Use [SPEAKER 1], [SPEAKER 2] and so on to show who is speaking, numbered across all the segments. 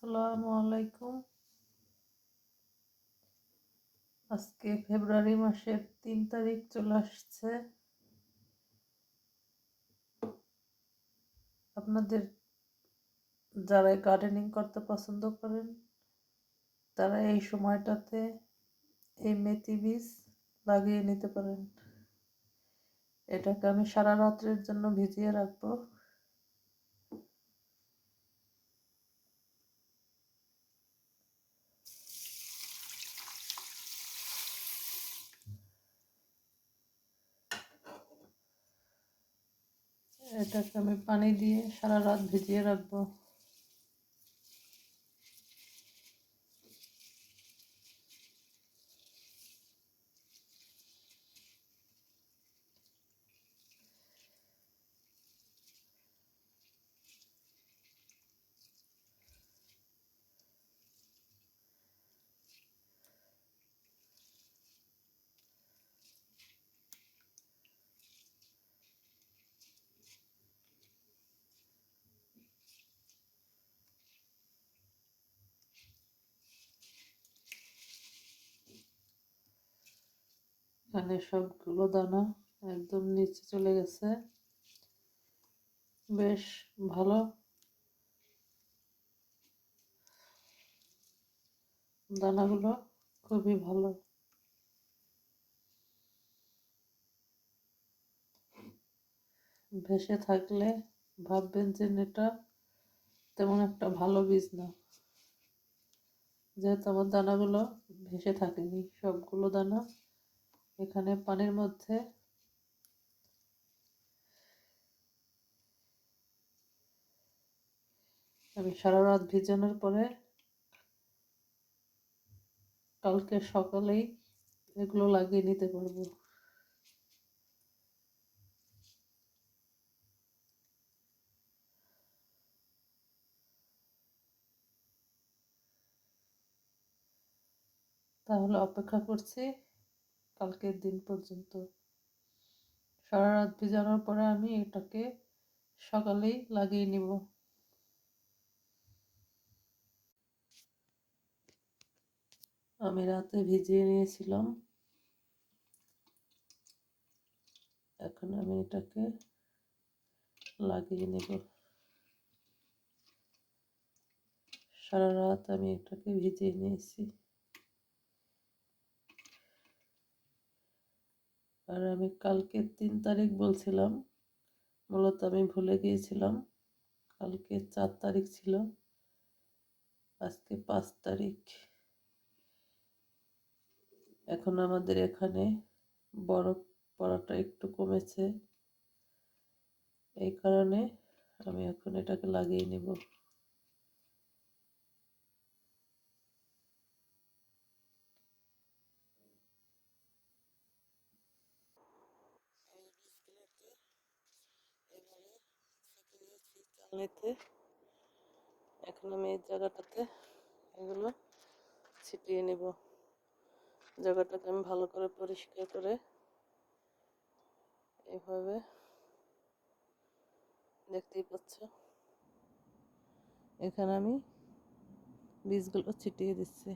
[SPEAKER 1] আসসালামু আলাইকুম। আজকে ফেব্রুয়ারি মাসের 3 তারিখ চলে আসছে। আপনাদের যারা গার্ডেনিং করতে পছন্দ করেন তারা এই সময়টাতে এই মেথি বীজ লাগিয়ে নিতে পারেন। এটাকে আমি সারা রাত্রের জন্য ভিজিয়ে রাখবো। এটাকে আমি পানি দিয়ে সারা রাত ভিজিয়ে রাখবো। এখানে সবগুলো দানা একদম নিচে চলে গেছে। বেশ ভালো দানাগুলো, খুবই ভালো। ভেসে থাকলে ভাববেন যে এটা তেমন একটা ভালো বীজ না, যেহেতু আমার দানাগুলো ভেসে থাকেনি। সবগুলো দানা এখানে পানির মধ্যে আমি সারা রাত ভিজানোর পরে কালকে সকালেই এগুলো লাগিয়ে নিতে পারবো। তাহলে অপেক্ষা করছি কালকের দিন পর্যন্ত। সারা রাত ভিজানোর পরে আমি এটাকে সকালেই লাগিয়ে নিব। আমি রাতে ভিজিয়ে নিয়েছিলাম, এখন আমি এটাকে লাগিয়ে নেব। সারা রাত আমি এটাকে ভিজিয়ে নিয়েছি। আর আমি কালকে 3 তারিখ বলছিলাম, মূলত আমি ভুলে গিয়েছিলাম। কালকে 4 তারিখ ছিল, আজকে 5 তারিখ। এখন আমাদের এখানে বরফ পড়াটা একটু কমেছে, এই কারণে আমি এখন এটাকে লাগিয়ে নেব। এখন আমি এই জায়গাটাতে এগুলো ছিটিয়ে নেব। জায়গাটাকে আমি ভালো করে পরিষ্কার করে এইভাবে, দেখতেই পাচ্ছ, এখানে আমি বীজগুলো ছিটিয়ে দিচ্ছি।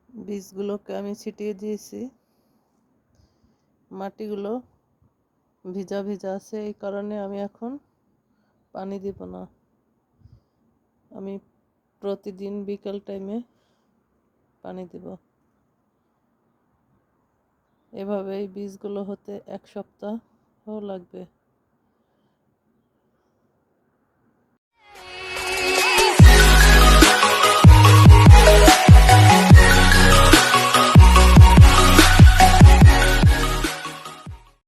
[SPEAKER 1] বীজগুলোকে আমি ছিটিয়ে দিয়েছি। মাটিগুলো ভিজা ভিজা আছে, এই কারণে আমি এখন পানি দিব না। আমি প্রতিদিন বিকাল টাইমে পানি দেব। এভাবে এই বীজগুলো হতে 1 সপ্তাহ লাগবে।